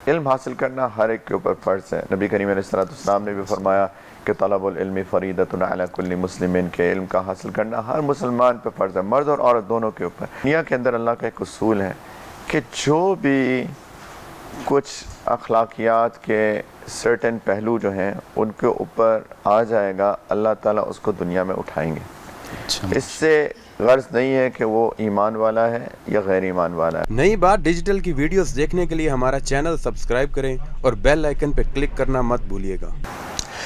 علم حاصل کرنا ہر ایک کے اوپر فرض ہے. نبی کریم علیہ السلام نے بھی فرمایا کہ طلب العلم فریضۃ علی کل مسلم، کے علم کا حاصل کرنا ہر مسلمان پہ فرض ہے، مرد اور عورت دونوں کے اوپر. دنیا کے اندر اللہ کا ایک اصول ہے کہ جو بھی کچھ اخلاقیات کے سرٹن پہلو جو ہیں ان کے اوپر آ جائے گا، اللہ تعالیٰ اس کو دنیا میں اٹھائیں گے. اس سے غرض نہیں ہے کہ وہ ایمان والا ہے یا غیر ایمان والا ہے. نئی بات ڈیجیٹل کی ویڈیوز دیکھنے کے لیے ہمارا چینل سبسکرائب کریں اور بیل آئیکن پہ کلک کرنا مت بھولیے گا.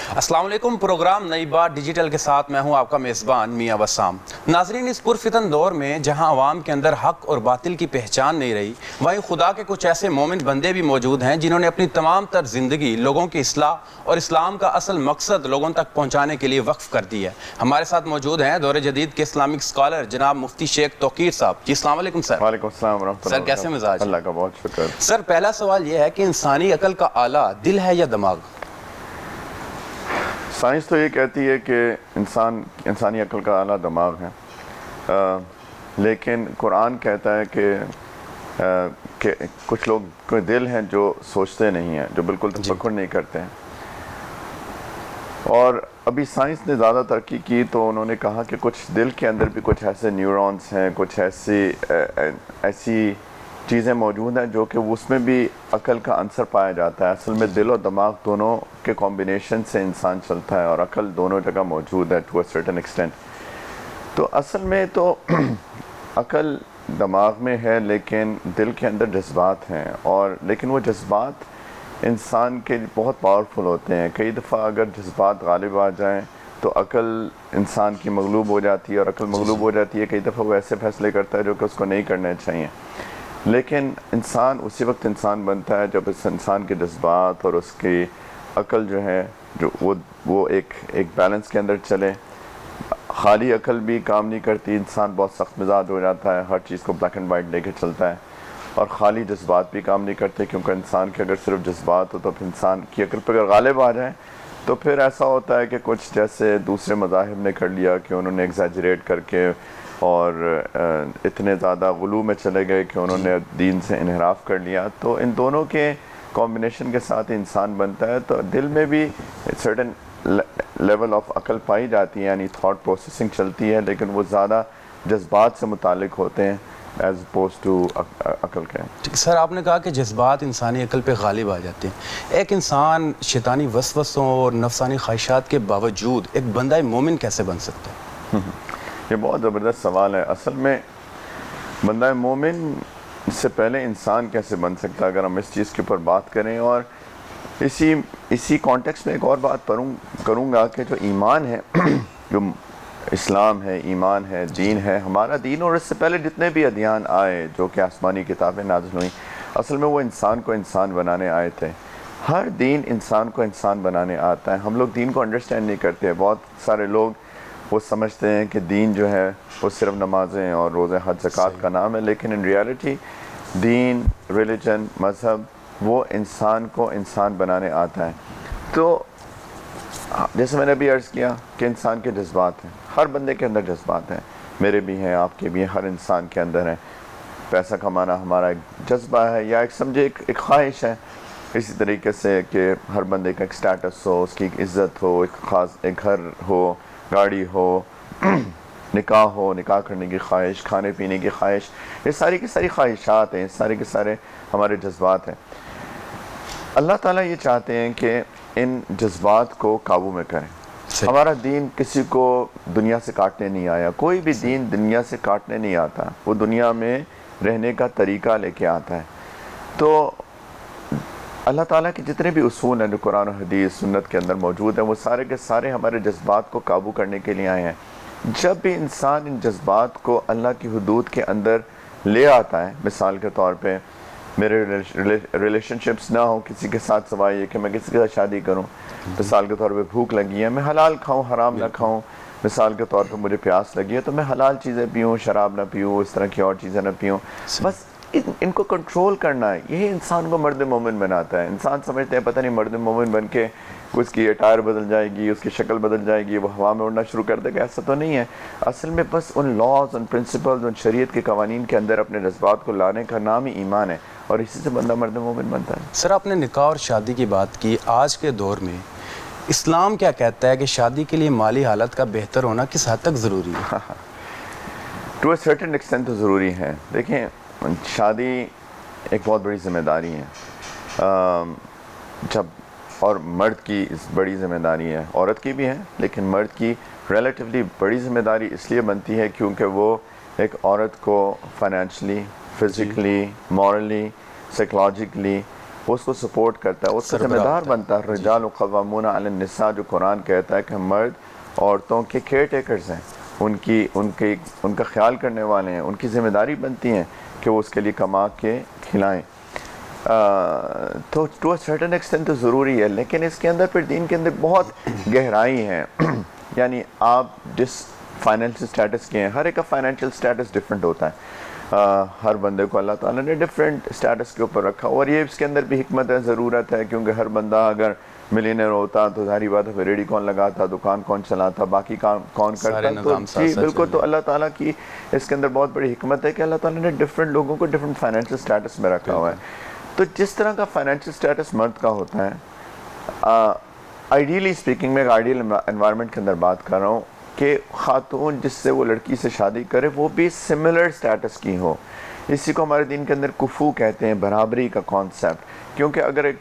السلام علیکم. پروگرام نئی بات ڈیجیٹل کے ساتھ میں ہوں آپ کا میزبان میاں وسام. ناظرین، اس پرفتن دور میں جہاں عوام کے اندر حق اور باطل کی پہچان نہیں رہی، وہیں خدا کے کچھ ایسے مومن بندے بھی موجود ہیں جنہوں نے اپنی تمام تر زندگی لوگوں کی اصلاح اور اسلام کا اصل مقصد لوگوں تک پہنچانے کے لیے وقف کر دی ہے. ہمارے ساتھ موجود ہیں دور جدید کے اسلامک اسکالر جناب مفتی شیخ توقیر صاحب. جی السلام علیکم سر. وعلیکم السلام ورحمۃ اللہ. سر کیسے مزاج؟ اللہ کا بہت شکر. سر پہلا سوال یہ ہے کہ انسانی عقل کا آلہ دل ہے یا دماغ؟ سائنس تو یہ کہتی ہے کہ انسانی عقل کا آلہ دماغ ہے، لیکن قرآن کہتا ہے کہ کچھ لوگ کوئی دل ہیں جو سوچتے نہیں ہیں، جو بالکل تفکر نہیں کرتے ہیں. اور ابھی سائنس نے زیادہ ترقی کی تو انہوں نے کہا کہ کچھ دل کے اندر بھی کچھ ایسے نیورونز ہیں، کچھ ایسی چیزیں موجود ہیں جو کہ اس میں بھی عقل کا عنصر پایا جاتا ہے. اصل میں دل اور دماغ دونوں کے کمبینیشن سے انسان چلتا ہے اور عقل دونوں جگہ موجود ہے ٹو اے سرٹن ایکسٹینٹ. تو اصل میں تو عقل دماغ میں ہے، لیکن دل کے اندر جذبات ہیں، اور لیکن وہ جذبات انسان کے بہت پاورفل ہوتے ہیں. کئی دفعہ اگر جذبات غالب آ جائیں تو عقل انسان کی مغلوب ہو جاتی ہے، اور عقل مغلوب ہو جاتی ہے کئی دفعہ وہ ایسے فیصلے کرتا ہے جو کہ اس کو نہیں کرنے چاہیے. لیکن انسان اسی وقت انسان بنتا ہے جب اس انسان کے جذبات اور اس کی عقل جو ہے جو وہ ایک بیلنس کے اندر چلے. خالی عقل بھی کام نہیں کرتی، انسان بہت سخت مزاج ہو جاتا ہے، ہر چیز کو بلیک اینڈ وائٹ لے کے چلتا ہے. اور خالی جذبات بھی کام نہیں کرتے، کیونکہ انسان کے اگر صرف جذبات ہو تو پھر انسان کی عقل پہ اگر غالب آ جائیں تو پھر ایسا ہوتا ہے کہ کچھ جیسے دوسرے مذاہب نے کر لیا کہ انہوں نے ایگزیجریٹ کر کے اور اتنے زیادہ غلو میں چلے گئے کہ انہوں نے دین سے انحراف کر لیا. تو ان دونوں کے کمبینیشن کے ساتھ انسان بنتا ہے. تو دل میں بھی سرٹن لیول آف عقل پائی جاتی ہے، یعنی تھاٹ پروسیسنگ چلتی ہے، لیکن وہ زیادہ جذبات سے متعلق ہوتے ہیں ایز اپوز ٹو عقل کے. سر آپ نے کہا کہ جذبات انسانی عقل پہ غالب آ جاتے ہیں. ایک انسان شیطانی وسوسوں اور نفسانی خواہشات کے باوجود ایک بندہ مومن کیسے بن سکتا ہے؟ یہ بہت زبردست سوال ہے. اصل میں بندہ مومن سے پہلے انسان کیسے بن سکتا ہے، اگر ہم اس چیز کے اوپر بات کریں. اور اسی کانٹیکسٹ میں ایک اور بات کروں گا کہ جو ایمان ہے، جو اسلام ہے، ایمان ہے، دین ہے، ہمارا دین، اور اس سے پہلے جتنے بھی ادیان آئے جو کہ آسمانی کتابیں نازل ہوئیں، اصل میں وہ انسان کو انسان بنانے آئے تھے. ہر دین انسان کو انسان بنانے آتا ہے. ہم لوگ دین کو انڈرسٹینڈ نہیں کرتے. بہت سارے لوگ وہ سمجھتے ہیں کہ دین جو ہے وہ صرف نمازیں اور روزے حج زکوٰۃ کا نام ہے، لیکن ان ریالٹی دین، ریلیجن، مذہب وہ انسان کو انسان بنانے آتا ہے. تو جیسے میں نے ابھی عرض کیا کہ انسان کے جذبات ہیں، ہر بندے کے اندر جذبات ہیں، میرے بھی ہیں، آپ کے بھی ہیں، ہر انسان کے اندر ہیں. پیسہ کمانا ہمارا ایک جذبہ ہے، یا ایک سمجھے ایک خواہش ہے. اسی طریقے سے کہ ہر بندے کا ایک سٹیٹس ہو، اس کی ایک عزت ہو، ایک خاص ایک گھر ہو، گاڑی ہو، نکاح ہو، نکاح کرنے کی خواہش، کھانے پینے کی خواہش. یہ ساری کی ساری خواہشات ہیں، سارے کے سارے ہمارے جذبات ہیں. اللہ تعالیٰ یہ چاہتے ہیں کہ ان جذبات کو قابو میں کریں. ہمارا دین کسی کو دنیا سے کاٹنے نہیں آیا. کوئی بھی دین دنیا سے کاٹنے نہیں آتا، وہ دنیا میں رہنے کا طریقہ لے کے آتا ہے. تو اللہ تعالیٰ کے جتنے بھی اصول ہیں جو قرآن و حدیث سنت کے اندر موجود ہیں، وہ سارے کے سارے ہمارے جذبات کو قابو کرنے کے لیے آئے ہیں. جب بھی انسان ان جذبات کو اللہ کی حدود کے اندر لے آتا ہے، مثال کے طور پہ میرے ریلیشن شپس نہ ہوں کسی کے ساتھ سوائے یہ کہ میں کسی کے ساتھ شادی کروں. مثال کے طور پہ بھوک لگی ہے، میں حلال کھاؤں، حرام نہ کھاؤں. مثال کے طور پہ مجھے پیاس لگی ہے تو میں حلال چیزیں پیوں، شراب نہ پیوں، اس طرح کی اور چیزیں نہ پیوں. بس ان کو کنٹرول کرنا ہے، یہی انسان کو مرد مومن بناتا ہے. انسان سمجھتے ہیں پتہ نہیں مرد مومن بن کے اس کی اٹائر بدل جائے گی، اس کی شکل بدل جائے گی، وہ ہوا میں اڑنا شروع کر دے گا. ایسا تو نہیں ہے. اصل میں بس ان لاز، ان پرنسپلز، ان شریعت کے قوانین کے اندر اپنے جذبات کو لانے کا نام ہی ایمان ہے. اور اسی سے بندہ مرد مومن بنتا ہے. سر آپ نے نکاح اور شادی کی بات کی. آج کے دور میں اسلام کیا کہتا ہے کہ شادی کے لیے مالی حالت کا بہتر ہونا کس حد تک ضروری ہے؟ ٹو اے سرٹن ایکسٹینٹ تو ضروری ہے. دیکھیں شادی ایک بہت بڑی ذمہ داری ہے جب، اور مرد کی بڑی ذمہ داری ہے، عورت کی بھی ہے لیکن مرد کی ریلیٹیولی بڑی ذمہ داری اس لیے بنتی ہے کیونکہ وہ ایک عورت کو فائنینشلی، فزیکلی، مورلی، سائیکولوجیکلی اس کو سپورٹ کرتا ہے، اس کا ذمہ دار بنتا ہے. رجال قوامون علی النساء جو قرآن کہتا ہے کہ مرد عورتوں کے کیئر ٹیکرز ہیں، ان کا خیال کرنے والے ہیں، ان کی ذمہ داری بنتی ہیں کہ وہ اس کے لیے کما کے کھلائیں. تو ٹو اے سرٹن ایکسٹینٹ تو ضروری ہے، لیکن اس کے اندر پھر دین کے اندر بہت گہرائی ہے. یعنی آپ جس فائنینشیل اسٹیٹس کے ہیں، ہر ایک کا فائنینشیل اسٹیٹس ڈفرینٹ ہوتا ہے. ہر بندے کو اللہ تعالیٰ نے ڈفرینٹ اسٹیٹس کے اوپر رکھا، اور یہ اس کے اندر بھی حکمت ہے، ضرورت ہے، کیونکہ ہر بندہ اگر ملینئر ہوتا تو ظاہری بات ہے ریڈی کون لگاتا، دکان کون چلاتا، باقی کام کون کرتا. تو جی بالکل، تو اللہ تعالیٰ کی اس کے اندر بہت بڑی حکمت ہے کہ اللہ تعالیٰ نے ڈفرینٹ لوگوں کو ڈفرینٹ فائنینشیل اسٹیٹس میں رکھا ہوا ہے. تو جس طرح کا فائنینشیل اسٹیٹس مرد کا ہوتا ہے، آئیڈیلی اسپیکنگ میں ایک آئیڈیل انوائرمنٹ کے اندر بات کر رہا ہوں کہ خاتون جس سے وہ لڑکی سے شادی کرے وہ بھی سملر اسٹیٹس کی ہو. اسی کو ہمارے دین کے اندر کفو کہتے ہیں، برابری کا کانسیپٹ. کیونکہ اگر ایک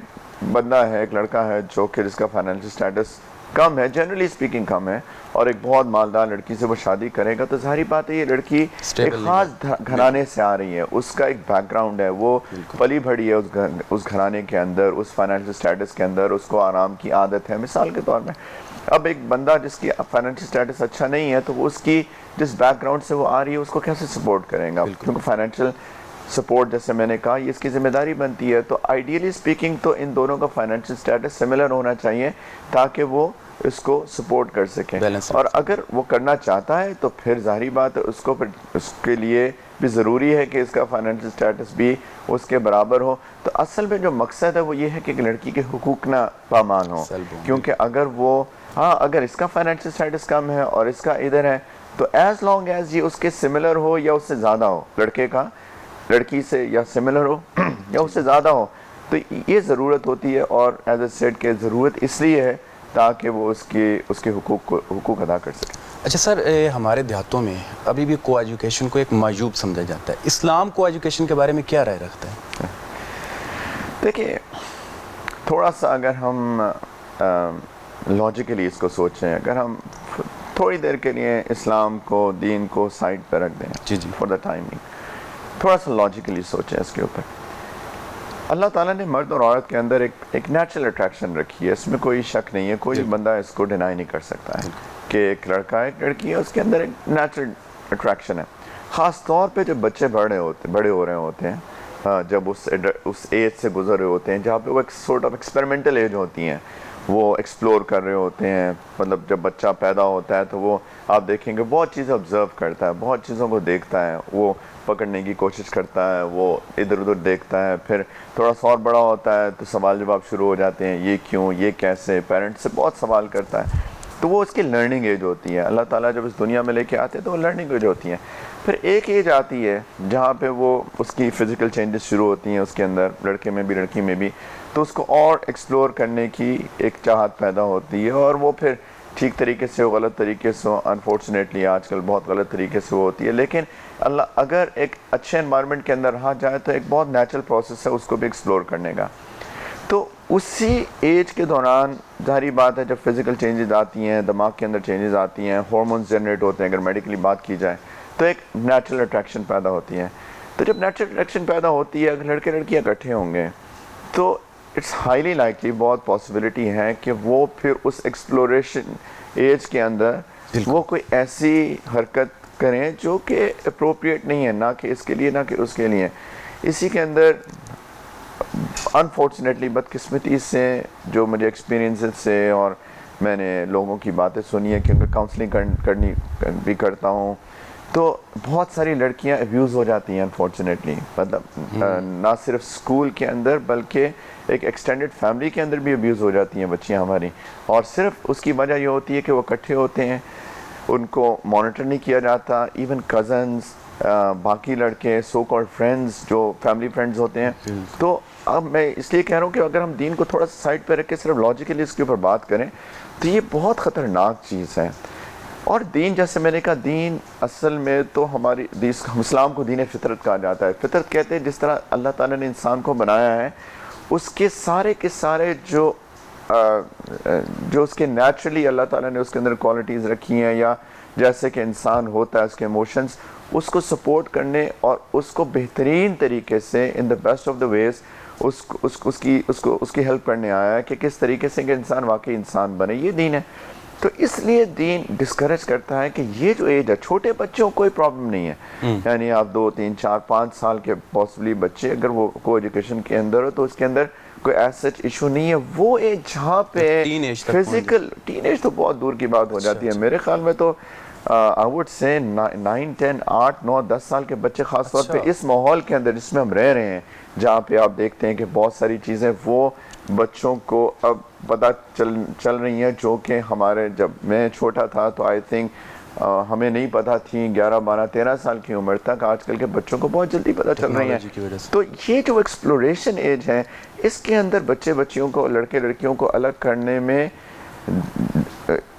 بندہ ہے، ایک لڑکا ہے جو کہ جس کا فائنینشیل اسٹیٹس کم ہے، جنرلی اسپیکنگ کم ہے، اور ایک بہت مالدار لڑکی سے وہ شادی کرے گا، تو ظاہری بات ہے یہ لڑکی ایک خاص گھرانے سے آ رہی ہے، اس کا ایک بیک گراؤنڈ ہے، وہ پلی بڑھی ہے اس گھرانے کے اندر، اس فائنینشیل اسٹیٹس کے اندر، اس کو آرام کی عادت ہے. مثال کے طور میں اب ایک بندہ جس کی فائنینشیل اسٹیٹس اچھا نہیں ہے، تو وہ اس کی جس بیک گراؤنڈ سے وہ آ رہی ہے اس کو کیسے سپورٹ کرے گا؟ کیونکہ فائنینشیل سپورٹ جیسے میں نے کہا یہ اس کی ذمہ داری بنتی ہے. تو آئیڈیلی اسپیکنگ تو ان دونوں کا فائنینشیل اسٹیٹس سملر ہونا چاہیے تاکہ وہ اس کو سپورٹ کر سکیں. اور اگر وہ کرنا چاہتا ہے تو پھر ظاہری بات ہے اس کو پھر اس کے لیے بھی ضروری ہے کہ اس کا فائنینشیل اسٹیٹس بھی اس کے برابر ہو. تو اصل میں جو مقصد ہے وہ یہ ہے کہ ایک لڑکی کے حقوق نہ پامال ہوں. کیونکہ اگر اس کا فائنینشیل اسٹیٹس کم ہے اور اس کا ادھر ہے، تو ایز لانگ ایز یہ اس کے سملر ہو یا اس سے زیادہ ہو، لڑکے کا لڑکی سے یا سملر ہو یا اس سے زیادہ ہو، تو یہ ضرورت ہوتی ہے. اور ایز اے سیڈ کہ ضرورت اس لیے ہے تاکہ وہ اس کے حقوق ادا کر سکے. اچھا سر، ہمارے دیہاتوں میں ابھی بھی کو ایجوکیشن کو ایک معیوب سمجھا جاتا ہے. اسلام کو ایجوکیشن کے بارے میں کیا رائے رکھتا ہے؟ دیکھیے تھوڑا سا اگر ہم لاجیکلی اس کو سوچیں، اگر ہم تھوڑی دیر کے لیے اسلام کو، دین کو سائڈ پہ رکھ دیں فار دا ٹائمنگ، تھوڑا سا لاجیکلی سوچیں اس کے اوپر. اللہ تعالیٰ نے مرد اور عورت کے اندر ایک نیچرل اٹریکشن رکھی ہے، اس میں کوئی شک نہیں ہے، کوئی بندہ اس کو ڈینائی نہیں کر سکتا ہے کہ ایک لڑکا ایک لڑکی ہے، اس کے اندر ایک نیچرل اٹریکشن ہے. خاص طور پہ جب بچے بڑے ہو رہے ہوتے ہیں، جب اس ایج سے گزر رہے ہوتے ہیں جہاں پہ وہ ایک سورٹ آف ایکسپیریمنٹل ایج ہوتی ہیں، وہ ایکسپلور کر رہے ہوتے ہیں. مطلب جب بچہ پیدا ہوتا ہے تو وہ آپ دیکھیں گے بہت چیزیں آبزرو کرتا ہے، بہت چیزوں کو دیکھتا ہے، وہ پکڑنے کی کوشش کرتا ہے، وہ ادھر ادھر دیکھتا ہے. پھر تھوڑا سا اور بڑا ہوتا ہے تو سوال جواب شروع ہو جاتے ہیں، یہ کیوں، یہ کیسے، پیرنٹس سے بہت سوال کرتا ہے. تو وہ اس کی لرننگ ایج ہوتی ہے. اللہ تعالیٰ جب اس دنیا میں لے کے آتے ہیں تو وہ لرننگ ایج ہوتی ہیں. پھر ایک ایج آتی ہے جہاں پہ وہ اس کی فزیکل چینجز شروع ہوتی ہیں اس کے اندر، لڑکے میں بھی لڑکی میں بھی، تو اس کو اور ایکسپلور کرنے کی ایک چاہت پیدا ہوتی ہے. اور وہ پھر ٹھیک طریقے سے ہو، غلط طریقے سے ہو، انفارچونیٹلی آج کل بہت غلط طریقے سے وہ ہوتی ہے. لیکن اگر ایک اچھے انوائرمنٹ کے اندر رہا جائے تو ایک بہت نیچرل پروسیس ہے اس کو بھی ایکسپلور کرنے کا. تو اسی ایج کے دوران ظاہری بات ہے جب فزیکل چینجز آتی ہیں، دماغ کے اندر چینجز آتی ہیں، ہارمونز جنریٹ ہوتے ہیں، اگر میڈیکلی بات کی جائے تو ایک نیچرل اٹریکشن پیدا ہوتی ہے. تو جب نیچرل اٹریکشن پیدا ہوتی ہے، اگر لڑکے لڑکیاں اکٹھے ہوں گے تو اٹس ہائیلی لائکلی، بہت پاسبلٹی ہے کہ وہ پھر اس ایکسپلوریشن ایج کے اندر وہ کوئی ایسی حرکت کریں جو کہ اپروپریٹ نہیں ہے، نہ کہ اس کے لیے نہ کہ اس کے لیے. اسی کے اندر انفارچونیٹلی بدقسمتی سے جو مجھے ایکسپیرینسز سے اور میں نے لوگوں کی باتیں سنی ہے کہ ان کا کاؤنسلنگ کرنی بھی کرتا ہوں، تو بہت ساری لڑکیاں ابیوز ہو جاتی ہیں انفارچونیٹلی. مطلب نہ صرف اسکول کے اندر بلکہ ایک ایکسٹینڈڈ فیملی کے اندر بھی ابیوز ہو جاتی ہیں بچیاں ہماری. اور صرف اس کی وجہ یہ ہوتی ہے کہ وہ اکٹھے ہوتے ہیں، ان کو مانیٹر نہیں کیا جاتا. ایون کزنز، باقی لڑکے سو کالڈ فرینڈز جو فیملی فرینڈز ہوتے ہیں. تو اب میں اس لیے کہہ رہا ہوں کہ اگر ہم دین کو تھوڑا سا سائڈ پہ رکھ کے صرف لاجیکلی اس کے اوپر بات کریں تو یہ بہت خطرناک چیز ہے. اور دین جیسے میں نے کہا دین اصل میں تو ہماری اسلام کو دین فطرت کہا جاتا ہے. فطرت کہتے ہیں جس طرح اللہ تعالیٰ نے انسان کو بنایا ہے اس کے سارے جو اس کے نیچرلی اللہ تعالیٰ نے اس کے اندر کوالٹیز رکھی ہیں یا جیسے کہ انسان ہوتا ہے اس کے ایموشنز اس کو سپورٹ کرنے اور اس کو بہترین طریقے سے ان دا بیسٹ آف دا ویز اس کی ہیلپ کرنے آیا ہے کہ کس طریقے سے کہ انسان واقعی انسان بنے. یہ دین ہے. تو اس لیے دین ڈسکریج کرتا ہے کہ یہ جو ایج ہے چھوٹے بچوں کو کوئی پرابلم نہیں ہے. یعنی آپ 2 3 4 5 سال کے پاسبلی بچے اگر وہ کو ایجوکیشن کے اندر ہو تو اس کے اندر کوئی ایسا ایشو نہیں ہے. وہ ایج جہاں پہ فزیکل ٹین ایج تو بہت دور کی بات ہو جاتی ہے. میرے خیال میں تو آئی ووڈ سے 9 10 8 9 10 سال کے بچے خاص طور پہ اس ماحول کے اندر جس میں ہم رہ رہے ہیں جہاں پہ آپ دیکھتے ہیں کہ بہت ساری چیزیں وہ بچوں کو اب پتہ چل رہی ہیں جو کہ ہمارے جب میں چھوٹا تھا تو آئی تھنک ہمیں نہیں پتہ تھی 11 12 13 سال کی عمر تک. آج کل کے بچوں کو بہت جلدی پتہ چل رہی ہیں. تو یہ جو ایکسپلوریشن ایج ہے اس کے اندر بچے بچیوں کو لڑکے لڑکیوں کو الگ کرنے میں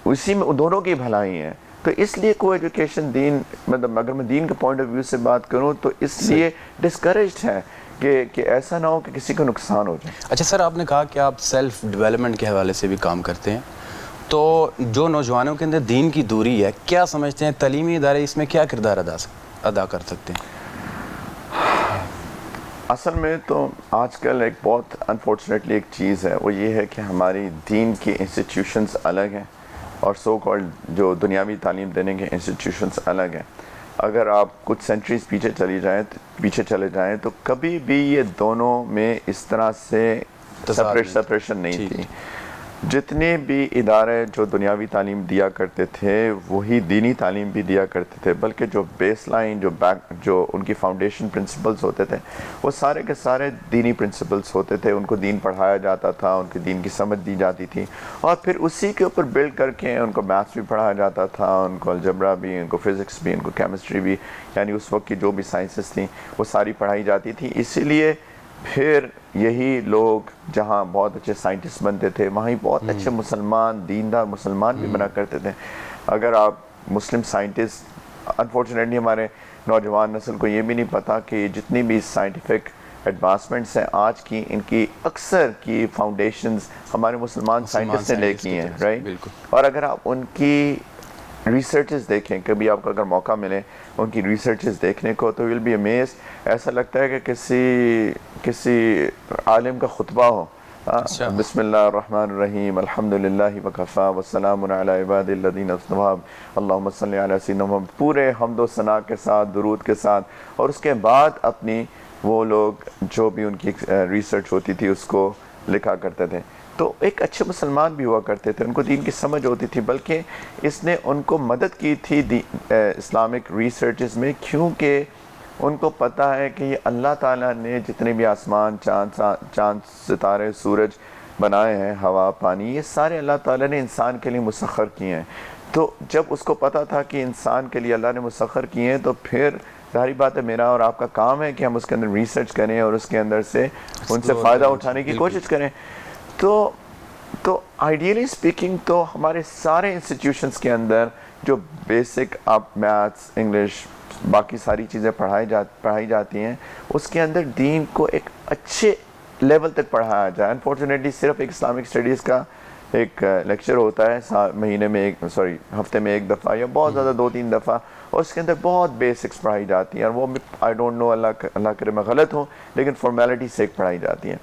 اسی میں دونوں کی بھلائی ہے. تو اس لیے کو ایجوکیشن دین مطلب اگر میں دین کے پوائنٹ آف ویو سے بات کروں تو اس لیے ڈسکریجڈ ہے کہ ایسا نہ ہو کہ کسی کو نقصان ہو جائے. اچھا سر آپ نے کہا کہ آپ سیلف ڈیولپمنٹ کے حوالے سے بھی کام کرتے ہیں تو جو نوجوانوں کے اندر دین کی دوری ہے کیا سمجھتے ہیں تعلیمی ادارے اس میں کیا کردار ادا کر سکتے ہیں؟ اصل میں تو آج کل ایک بہت انفارچونیٹلی ایک چیز ہے وہ یہ ہے کہ ہماری دین کی انسٹیٹیوشنز الگ ہیں اور سو کالڈ جو دنیاوی تعلیم دینے کے انسٹیٹیوشنز الگ ہیں. اگر آپ کچھ سینچریز پیچھے چلے جائیں تو کبھی بھی یہ دونوں میں اس طرح سے سپریشن نہیں تھی. جتنے بھی ادارے جو دنیاوی تعلیم دیا کرتے تھے وہی دینی تعلیم بھی دیا کرتے تھے بلکہ جو بیس لائن جو ان کی فاؤنڈیشن پرنسپلز ہوتے تھے وہ سارے کے سارے دینی پرنسپلز ہوتے تھے. ان کو دین پڑھایا جاتا تھا ان کے دین کی سمجھ دی جاتی تھی اور پھر اسی کے اوپر بلڈ کر کے ان کو میتھس بھی پڑھایا جاتا تھا ان کو الجبرا بھی ان کو فزکس بھی ان کو کیمسٹری بھی یعنی اس وقت کی جو بھی سائنسز تھیں وہ ساری پڑھائی جاتی تھی. اسی لیے پھر یہی لوگ جہاں بہت اچھے سائنٹسٹ بنتے تھے وہیں بہت اچھے مسلمان دیندار مسلمان بھی بنا کرتے تھے. اگر آپ مسلم سائنٹسٹ انفارچونیٹلی ہمارے نوجوان نسل کو یہ بھی نہیں پتہ کہ جتنی بھی سائنٹیفک ایڈوانسمنٹس ہیں آج کی ان کی اکثر کی فاؤنڈیشنز ہمارے مسلمان سائنٹسٹ نے لے کی ہیں رائٹ. اور اگر آپ ان کی ریسرچز دیکھیں کبھی آپ کو اگر موقع ملے ان کی ریسرچز دیکھنے کو تو ول بی امیزڈ. ایسا لگتا ہے کہ کسی عالم کا خطبہ ہو. بسم اللہ الرحمن الرحیم الحمد للہ وکفا وسلام علی عباد الذین اصطفیٰ اللہم صلی علی سیدنا محمد پورے حمد و ثناء کے ساتھ درود کے ساتھ. اور اس کے بعد اپنی وہ لوگ جو بھی ان کی ریسرچ ہوتی تھی اس کو لکھا کرتے تھے. تو ایک اچھے مسلمان بھی ہوا کرتے تھے ان کو دین کی سمجھ ہوتی تھی بلکہ اس نے ان کو مدد کی تھی اسلامک ریسرچز میں کیونکہ ان کو پتہ ہے کہ یہ اللہ تعالیٰ نے جتنے بھی آسمان چاند ستارے سورج بنائے ہیں ہوا پانی یہ سارے اللہ تعالیٰ نے انسان کے لیے مسخر کیے ہیں. تو جب اس کو پتہ تھا کہ انسان کے لیے اللہ نے مسخر کیے ہیں تو پھر ظاہری بات ہے میرا اور آپ کا کام ہے کہ ہم اس کے اندر ریسرچ کریں اور اس کے اندر سے ان سے فائدہ اٹھانے کی کوشش کریں. تو آئیڈیلی اسپیکنگ تو ہمارے سارے انسٹیٹیوشنس کے اندر جو بیسک آپ میتھس انگلش باقی ساری چیزیں پڑھائی جاتی ہیں اس کے اندر دین کو ایک اچھے لیول تک پڑھایا جائے. انفارچونیٹلی صرف ایک اسلامک اسٹڈیز کا ایک لیکچر ہوتا ہے مہینے میں ہفتے میں ایک دفعہ یا بہت زیادہ 2 3 دفعہ اور اس کے اندر بہت بیسکس پڑھائی جاتی ہیں اور وہ آئی ڈونٹ نو اللہ کرے میں غلط ہوں لیکن فارمیلٹی سے پڑھائی جاتی ہیں.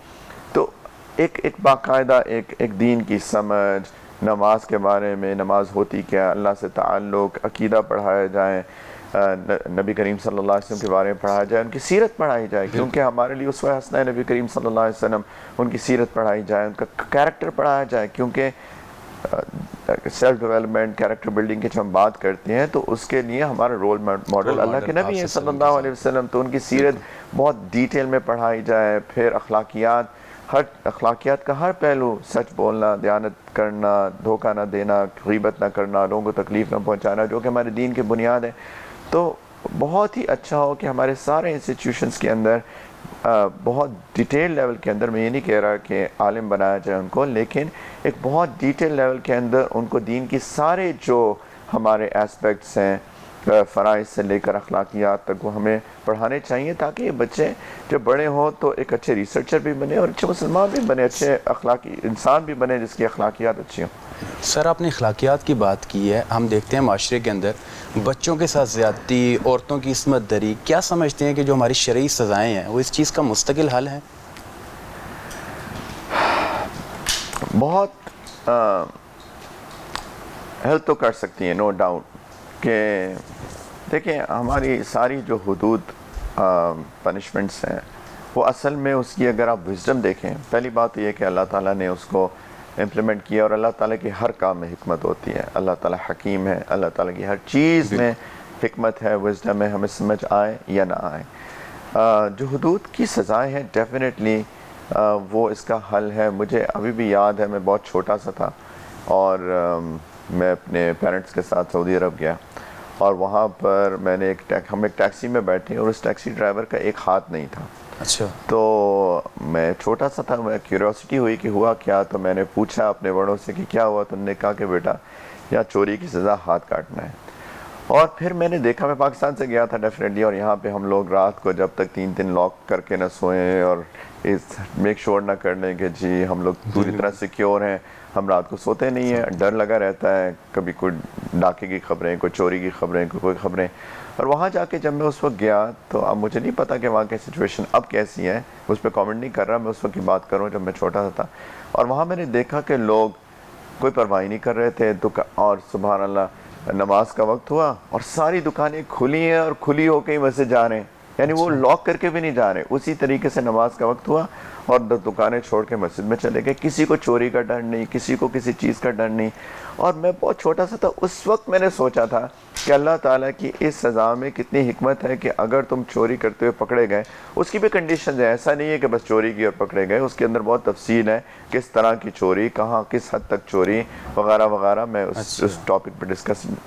تو ایک باقاعدہ ایک دین کی سمجھ نماز کے بارے میں نماز ہوتی کیا اللہ سے تعلق عقیدہ پڑھایا جائیں نبی کریم صلی اللہ علیہ وسلم کے بارے میں پڑھایا جائے ان کی سیرت پڑھائی جائے کیونکہ ہمارے لیے اسوہ حسنہ ہے نبی کریم صلی اللہ علیہ وسلم ان کی سیرت پڑھائی جائے ان کا کیریکٹر پڑھایا جائے کیونکہ سیلف ڈیولپمنٹ کیریکٹر بلڈنگ کی جب ہم بات کرتے ہیں تو اس کے لیے ہمارا رول ماڈل اللہ کے نبی ہیں صلی اللہ علیہ وسلم. تو ان کی سیرت بہت ڈیٹیل میں پڑھائی جائے. پھر اخلاقیات کا ہر پہلو سچ بولنا دیانت کرنا دھوکہ نہ دینا غیبت نہ کرنا لوگوں کو تکلیف نہ پہنچانا جو کہ ہمارے دین کی بنیاد ہے. تو بہت ہی اچھا ہو کہ ہمارے سارے انسٹیٹیوشنس کے اندر بہت ڈیٹیل لیول کے اندر، میں یہ نہیں کہہ رہا کہ عالم بنایا جائے ان کو، لیکن ایک بہت ڈیٹیل لیول کے اندر ان کو دین کی سارے جو ہمارے ایسپیکٹس ہیں فرائض سے لے کر اخلاقیات تک وہ ہمیں پڑھانے چاہیے، تاکہ یہ بچے جب بڑے ہوں تو ایک اچھے ریسرچر بھی بنے اور اچھے مسلمان بھی بنے، اچھے اخلاقی انسان بھی بنے جس کی اخلاقیات اچھی ہوں۔ سر آپ نے اخلاقیات کی بات کی ہے، ہم دیکھتے ہیں معاشرے کے اندر بچوں کے ساتھ زیادتی، عورتوں کی عصمت دری، کیا سمجھتے ہیں کہ جو ہماری شرعی سزائیں ہیں وہ اس چیز کا مستقل حل ہے؟ بہت ہیلپ تو کر سکتی ہیں، نو ڈاؤٹ، کہ دیکھیں ہماری ساری جو حدود پنشمنٹس ہیں وہ اصل میں اس کی اگر آپ وزڈم دیکھیں، پہلی بات تو یہ کہ اللہ تعالیٰ نے اس کو امپلیمنٹ کیا، اور اللہ تعالیٰ کی ہر کام میں حکمت ہوتی ہے، اللہ تعالیٰ حکیم ہے، اللہ تعالیٰ کی ہر چیز میں حکمت ہے، وزڈم ہے، ہمیں سمجھ آئے یا نہ آئے۔ جو حدود کی سزائیں ہیں ڈیفینیٹلی وہ اس کا حل ہے۔ مجھے ابھی بھی یاد ہے، میں بہت چھوٹا سا تھا اور میں اپنے پیرنٹس کے ساتھ سعودی عرب گیا، اور وہاں پر میں نے ہم ایک ٹیکسی میں بیٹھے اور اس ٹیکسی ڈرائیور کا ایک ہاتھ نہیں تھا۔ اچھا، تو میں چھوٹا سا تھا، میں کیوریوسٹی ہوئی کہ ہوا کیا، تو میں نے پوچھا اپنے بڑوں سے کہ کیا ہوا، تو انہوں نے کہا کہ بیٹا یہاں چوری کی سزا ہاتھ کاٹنا ہے۔ اور پھر میں نے دیکھا، میں پاکستان سے گیا تھا ڈیفینیٹلی، اور یہاں پہ ہم لوگ رات کو جب تک 3 لاک کر کے نہ سوئیں اور میک شور نہ کر لیں کہ جی ہم لوگ پوری طرح سیکیور ہیں، ہم رات کو سوتے نہیں ہیں، ڈر لگا رہتا ہے، کبھی کوئی ڈاکے کی خبریں، کوئی چوری کی خبریں، کوئی خبریں۔ اور وہاں جا کے جب میں اس وقت گیا تو اب مجھے نہیں پتا کہ وہاں کی سچویشن اب کیسی ہے، اس پہ کامنٹ نہیں کر رہا، میں اس وقت کی بات کروں جب میں چھوٹا سا تھا۔ اور وہاں میں نے دیکھا کہ لوگ کوئی پرواہ نہیں کر رہے تھے، اور سبحان اللہ نماز کا وقت ہوا اور ساری دکانیں کھلی ہیں اور کھلی ہو کے ہی مسجد جا رہے ہیں، یعنی وہ لاک کر کے بھی نہیں جا رہے، اسی طریقے سے نماز کا وقت ہوا اور دکانیں چھوڑ کے مسجد میں چلے گئے، کسی کو چوری کا ڈر نہیں، کسی کو کسی چیز کا ڈر نہیں۔ اور میں بہت چھوٹا سا تھا، اس وقت میں نے سوچا تھا کہ اللہ تعالیٰ کی اس سزا میں کتنی حکمت ہے کہ اگر تم چوری کرتے ہوئے پکڑے گئے، اس کی بھی کنڈیشنز ہیں، ایسا نہیں ہے کہ بس چوری کی اور پکڑے گئے، اس کے اندر بہت تفصیل ہے، کس طرح کی چوری، کہاں، کس حد تک چوری وغیرہ وغیرہ۔ میں اس ٹاپک پہ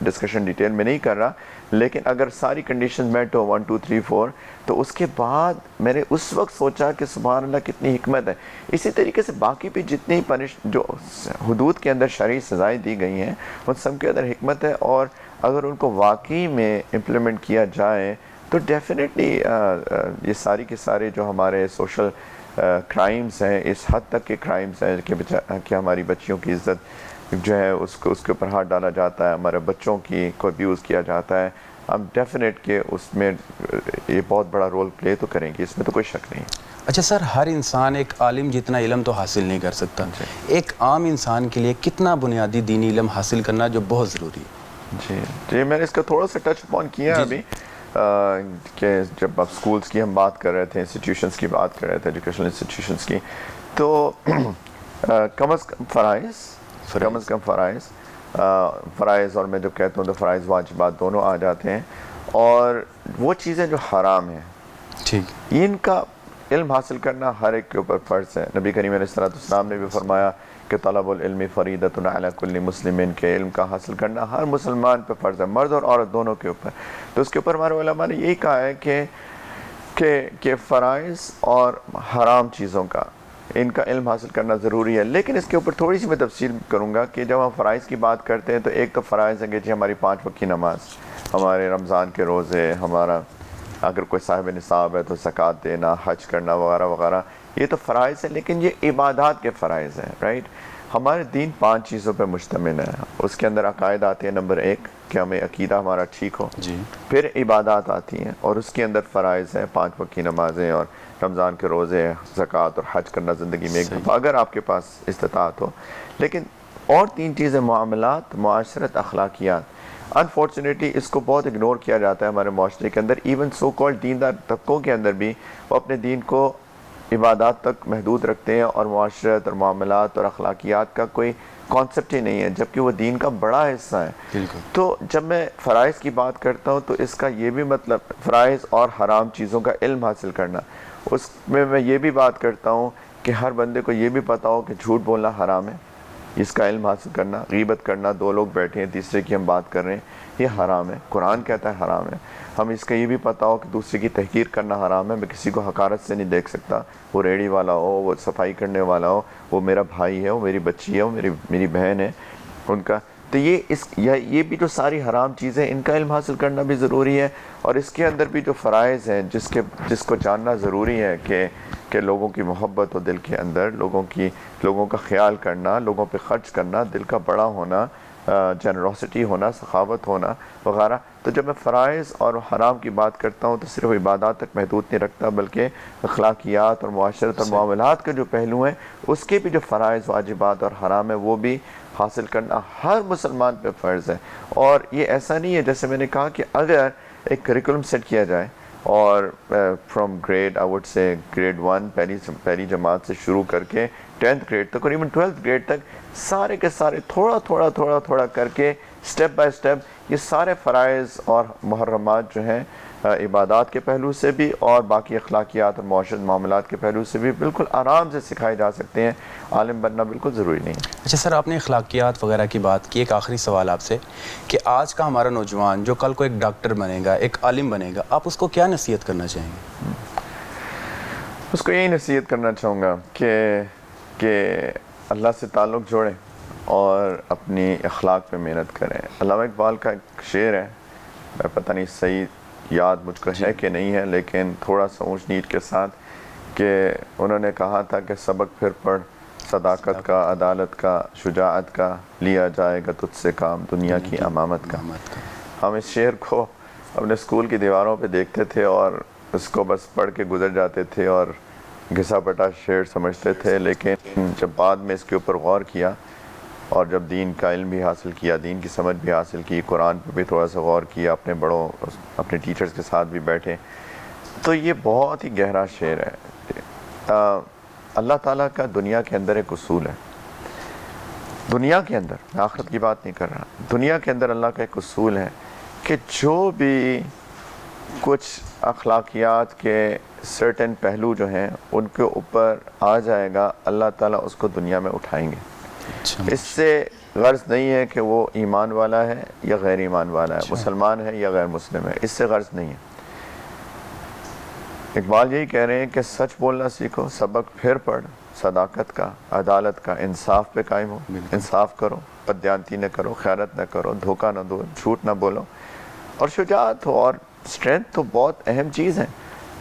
ڈسکشن ڈیٹیل میں نہیں کر رہا، لیکن اگر ساری کنڈیشنز میٹ ہو 1 2 3 4، تو اس کے بعد میں نے اس وقت سوچا کہ سبحان اللہ کتنی حکمت ہے۔ اسی طریقے سے باقی بھی جتنی جو حدود کے اندر شرعی سزائیں دی گئی ہیں ان سب کے اندر حکمت ہے، اور اگر ان کو واقعی میں امپلیمنٹ کیا جائے تو ڈیفینیٹلی یہ ساری کے سارے جو ہمارے سوشل کرائمز ہیں، اس حد تک کے کرائمز ہیں کہ ہماری بچیوں کی عزت جو ہے اس کے اوپر ہاتھ ڈالا جاتا ہے، ہمارے بچوں کی کو ابیوز کیا جاتا ہے، ہم ڈیفینیٹ کہ اس میں یہ بہت بڑا رول پلے تو کریں گے، اس میں تو کوئی شک نہیں۔ اچھا سر، ہر انسان ایک عالم جتنا علم تو حاصل نہیں کر سکتا، ایک عام انسان کے لیے کتنا بنیادی دینی علم حاصل کرنا جو بہت ضروری ہے؟ جی میں نے اس کا تھوڑا سا ٹچ اپون کیا ابھی، کہ جب آپ سکولز کی ہم بات کر رہے تھے، انسٹیٹیوشنز کی بات کر رہے تھے، ایجوکیشنل انسٹیٹیوشنز کی، تو کم از کم فرائض، اور میں جب کہتا ہوں تو فرائض واجبات دونوں آ جاتے ہیں، اور وہ چیزیں جو حرام ہیں ٹھیک، ان کا علم حاصل کرنا ہر ایک کے اوپر فرض ہے۔ نبی کریم علیہ السلام نے بھی فرمایا کہ طلب العلم فریضۃ علی کل مسلم، کے علم کا حاصل کرنا ہر مسلمان پہ فرض ہے، مرد اور عورت دونوں کے اوپر۔ تو اس کے اوپر ہمارے علماء نے یہی کہا ہے کہ فرائض اور حرام چیزوں کا ان کا علم حاصل کرنا ضروری ہے، لیکن اس کے اوپر تھوڑی سی میں تفصیل کروں گا کہ جب ہم فرائض کی بات کرتے ہیں تو ایک تو فرائض ہے کہ جی ہماری 5 وقت کی نماز، ہمارے رمضان کے روزے، ہمارا اگر کوئی صاحب نصاب ہے تو زکوٰۃ دینا، حج کرنا وغیرہ وغیرہ، یہ تو فرائض ہیں، لیکن یہ عبادات کے فرائض ہیں، رائٹ۔ ہمارے دین 5 چیزوں پہ مشتمل ہے، اس کے اندر عقائد آتے ہیں، نمبر 1 کہ ہمیں عقیدہ ہمارا ٹھیک ہو، پھر عبادات آتی ہیں، اور اس کے اندر فرائض ہیں 5 وقت کی نمازیں اور رمضان کے روزے، زکوٰۃ اور حج کرنا زندگی میں ایک دفعہ اگر آپ کے پاس استطاعت ہو۔ لیکن اور 3 چیزیں معاملات، معاشرت، اخلاقیات، انفارچونیٹلی اس کو بہت اگنور کیا جاتا ہے ہمارے معاشرے کے اندر، ایون سو کالڈ دیندار طبقوں کے اندر بھی وہ اپنے دین کو عبادات تک محدود رکھتے ہیں، اور معاشرت اور معاملات اور اخلاقیات کا کوئی کانسیپٹ ہی نہیں ہے، جبکہ وہ دین کا بڑا حصہ ہے۔ تو جب میں فرائض کی بات کرتا ہوں تو اس کا یہ بھی مطلب فرائض اور حرام چیزوں کا علم حاصل کرنا، اس میں یہ بھی بات کرتا ہوں کہ ہر بندے کو یہ بھی پتہ ہو کہ جھوٹ بولنا حرام ہے، اس کا علم حاصل کرنا، غیبت کرنا، دو لوگ بیٹھے ہیں تیسرے کی ہم بات کر رہے ہیں، یہ حرام ہے، قرآن کہتا ہے حرام ہے. ہم اس کا یہ بھی پتہ ہو کہ دوسرے کی تحقیر کرنا حرام ہے. میں کسی کو حقارت سے نہیں دیکھ سکتا، وہ ریڑھی والا ہو، وہ صفائی کرنے والا ہو، وہ میرا بھائی ہے، وہ میری بچی ہے، وہ میری بہن ہے ان کا. تو یہ بھی جو ساری حرام چیزیں ان کا علم حاصل کرنا بھی ضروری ہے. اور اس کے اندر بھی جو فرائض ہیں جس کو جاننا ضروری ہے کہ لوگوں کی محبت ہو دل کے اندر، لوگوں کا خیال کرنا، لوگوں پہ خرچ کرنا، دل کا بڑا ہونا، جنروسٹی ہونا، سخاوت ہونا وغیرہ. تو جب میں فرائض اور حرام کی بات کرتا ہوں تو صرف عبادات تک محدود نہیں رکھتا، بلکہ اخلاقیات اور معاشرت اور معاملات کے جو پہلو ہیں اس کے بھی جو فرائض، واجبات اور حرام ہے وہ بھی حاصل کرنا ہر مسلمان پہ فرض ہے. اور یہ ایسا نہیں ہے، جیسے میں نے کہا کہ اگر ایک کریکولم سیٹ کیا جائے اور فرام گریڈ آئی وڈ سے گریڈ 1 پہلی جماعت سے شروع کر کے 10th گریڈ تک اور ایون 12th گریڈ تک سارے کے سارے تھوڑا کر کے سٹیپ بائی سٹیپ یہ سارے فرائض اور محرمات جو ہیں عبادات کے پہلو سے بھی اور باقی اخلاقیات اور معاشرت معاملات کے پہلو سے بھی بالکل آرام سے سکھائے جا سکتے ہیں. عالم بننا بالکل ضروری نہیں ہے. اچھا سر، آپ نے اخلاقیات وغیرہ کی بات کی. ایک آخری سوال آپ سے کہ آج کا ہمارا نوجوان جو کل کو ایک ڈاکٹر بنے گا، ایک عالم بنے گا، آپ اس کو کیا نصیحت کرنا چاہیں گے؟ اس کو یہی نصیحت کرنا چاہوں گا کہ اللہ سے تعلق جوڑیں اور اپنی اخلاق پہ محنت کریں. علامہ اقبال کا ایک شعر ہے، پتہ نہیں صحیح یاد مجھ کو ہے کہ نہیں ہے، لیکن تھوڑا سا اونچ نیچ کے ساتھ، کہ انہوں نے کہا تھا کہ سبق پھر پڑھ صداقت کا، عدالت کا، شجاعت کا، لیا جائے گا تجھ سے کام دنیا کی امامت کا. ہم اس شعر کو اپنے اسکول کی دیواروں پہ دیکھتے تھے اور اس کو بس پڑھ کے گزر جاتے تھے اور گھسا پٹا شعر سمجھتے تھے. لیکن جب بعد میں اس کے اوپر غور کیا اور جب دین کا علم بھی حاصل کیا، دین کی سمجھ بھی حاصل کی، قرآن پہ بھی تھوڑا سا غور کیا، اپنے بڑوں اپنے ٹیچرز کے ساتھ بھی بیٹھے، تو یہ بہت ہی گہرا شعر ہے. اللہ تعالیٰ کا دنیا کے اندر ایک اصول ہے. دنیا کے اندر، میں آخرت کی بات نہیں کر رہا، دنیا کے اندر اللہ کا ایک اصول ہے کہ جو بھی کچھ اخلاقیات کے سرٹن پہلو جو ہیں ان کے اوپر آ جائے گا، اللہ تعالیٰ اس کو دنیا میں اٹھائیں گے. اس سے غرض نہیں ہے کہ وہ ایمان والا ہے یا غیر ایمان والا ہے، مسلمان ہے یا غیر مسلم ہے، اس سے غرض نہیں ہے. اقبال یہی کہہ رہے ہیں کہ سچ بولنا سیکھو، سبق پھر پڑھ صداقت کا، عدالت کا، انصاف پہ قائم ہو، انصاف کرو، بددیانتی نہ کرو، خیانت نہ کرو، دھوکہ نہ دو، جھوٹ نہ بولو، اور شجاعت ہو اور اسٹرینتھ تو بہت اہم چیز ہے.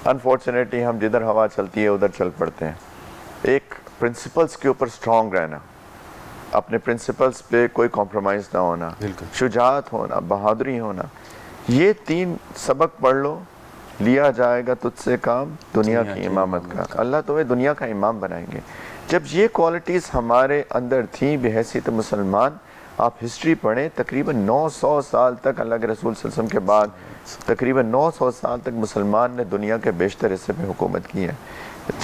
انفارچونیٹلی ہم جدھر ہوا چلتی ہے ادھر چل پڑتے ہیں. ایک پرنسپلز کے اوپر اسٹرانگ رہنا، اپنے پرنسپلز پہ کوئی کمپرومائز نہ ہونا، شجاعت ہونا، بہادری ہونا، یہ 3 سبق پڑھ لو، لیا جائے گا تجھ سے کام دنیا کی امامت کا. اللہ تمہیں دنیا کا امام بنائیں گے. جب یہ کوالٹیز ہمارے اندر تھیں بحیثیت مسلمان، آپ ہسٹری پڑھیں، تقریباً 900 سال تک اللہ کے رسول صلی اللہ علیہ وسلم کے بعد تقریباً 900 سال تک مسلمان نے دنیا کے بیشتر حصے پہ حکومت کی ہے.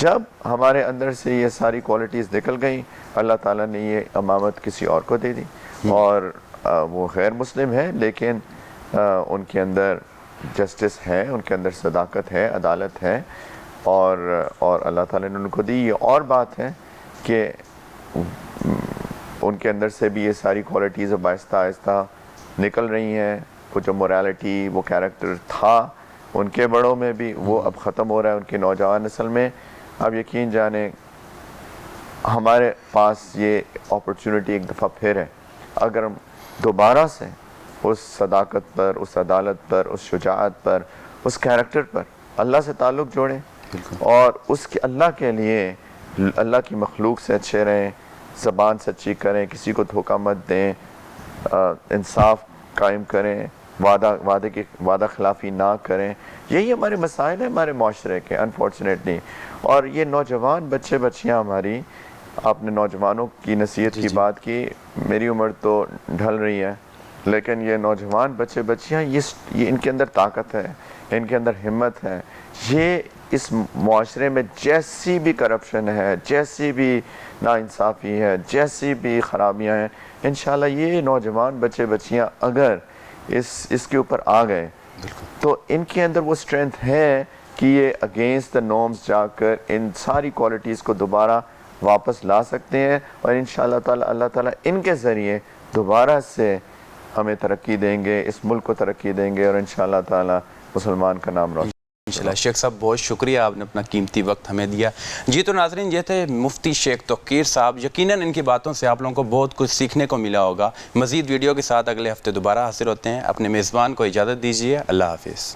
جب ہمارے اندر سے یہ ساری کوالٹیز نکل گئیں، اللہ تعالیٰ نے یہ امامت کسی اور کو دے دی، اور وہ غیر مسلم ہے لیکن ان کے اندر جسٹس ہے، ان کے اندر صداقت ہے، عدالت ہے، اور اللہ تعالیٰ نے ان کو دی. یہ اور بات ہے کہ ان کے اندر سے بھی یہ ساری کوالٹیز اب آہستہ آہستہ نکل رہی ہیں. وہ جو موریلٹی، وہ کیریکٹر تھا ان کے بڑوں میں بھی، وہ اب ختم ہو رہا ہے ان کی نوجوان نسل میں. اب یقین جانیں ہمارے پاس یہ اپرچونٹی ایک دفعہ پھر ہے، اگر ہم دوبارہ سے اس صداقت پر، اس عدالت پر، اس شجاعت پر، اس کیریکٹر پر اللہ سے تعلق جوڑیں اور اس کے اللہ کے لیے اللہ کی مخلوق سے اچھے رہیں، زبان سچی کریں، کسی کو دھوکہ مت دیں، انصاف قائم کریں، وعدہ خلافی نہ کریں. یہی ہمارے مسائل ہیں ہمارے معاشرے کے انفارچونیٹلی. اور یہ نوجوان بچے بچیاں ہماری، آپ نے نوجوانوں کی نصیحت کی بات کی، میری عمر تو ڈھل رہی ہے، لیکن یہ نوجوان بچے بچیاں یہ ان کے اندر طاقت ہے، ان کے اندر ہمت ہے. یہ اس معاشرے میں جیسی بھی کرپشن ہے، جیسی بھی ناانصافی ہے، جیسی بھی خرابیاں ہیں، انشاءاللہ یہ نوجوان بچے بچیاں اگر اس کے اوپر آ گئے تو ان کے اندر وہ اسٹرینتھ ہے کہ یہ اگینسٹ دا نارمز جا کر ان ساری کوالٹیز کو دوبارہ واپس لا سکتے ہیں، اور انشاءاللہ تعالی اللہ تعالیٰ ان کے ذریعے دوبارہ سے ہمیں ترقی دیں گے، اس ملک کو ترقی دیں گے، اور انشاءاللہ تعالی مسلمان کا نام روشن۔ انشاءاللہ شیخ صاحب بہت شکریہ، آپ نے اپنا قیمتی وقت ہمیں دیا۔ جی تو ناظرین، یہ تھے مفتی شیخ توقیر صاحب، یقیناً ان کی باتوں سے آپ لوگوں کو بہت کچھ سیکھنے کو ملا ہوگا۔ مزید ویڈیو کے ساتھ اگلے ہفتے دوبارہ حاضر ہوتے ہیں، اپنے میزبان کو اجازت دیجیے، اللہ حافظ۔